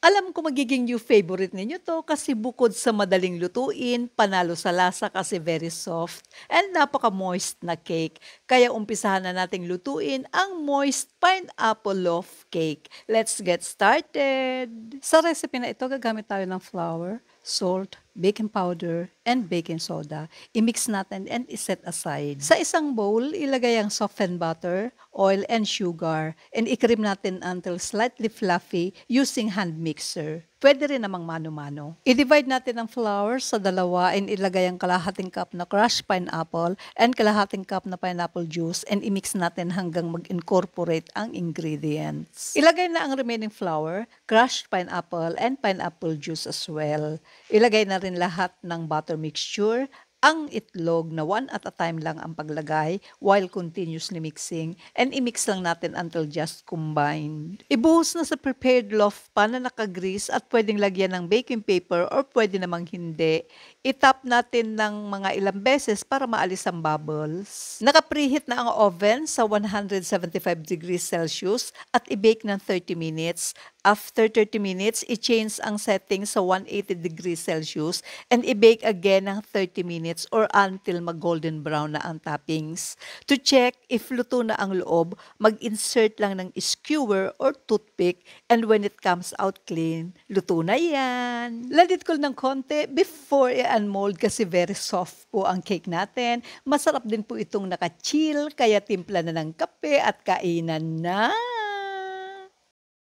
Alam ko magiging new favorite ninyo 'to kasi bukod sa madaling lutuin, panalo sa lasa kasi very soft and napaka-moist na cake. Kaya umpisahan na nating lutuin ang moist pineapple loaf cake. Let's get started! Sa recipe na ito, gagamit tayo ng flour, salt, baking powder, and baking soda. I-mix natin and iset aside. Sa isang bowl, ilagay ang softened butter, oil, and sugar, and i-cream natin until slightly fluffy using hand mixer. Pwede rin namang mano-mano. I-divide natin ang flour sa dalawa and ilagay ang kalahating cup na crushed pineapple and kalahating cup na pineapple juice and i-mix natin hanggang mag-incorporate ang ingredients. Ilagay na ang remaining flour, crushed pineapple, and pineapple juice as well. Ilagay na rin lahat ng butter mixture, ang itlog na one at a time lang ang paglagay while continuously mixing and i-mix lang natin until just combined. Ibuhos na sa prepared loaf pan na nakagrease at pwedeng lagyan ng baking paper or pwede namang hindi. I-tap natin ng mga ilang beses para maalis ang bubbles. Naka-preheat na ang oven sa 175 degrees Celsius at i-bake ng 30 minutes. After 30 minutes, i-change ang setting sa 180 degrees Celsius and i-bake again ng 30 minutes or until mag-golden brown na ang toppings. To check if luto na ang loob, mag-insert lang ng skewer or toothpick and when it comes out clean, luto na yan. Let ko ng konti before i-unmold kasi very soft po ang cake natin. Masarap din po itong naka-chill kaya timpla na ng kape at kainan na.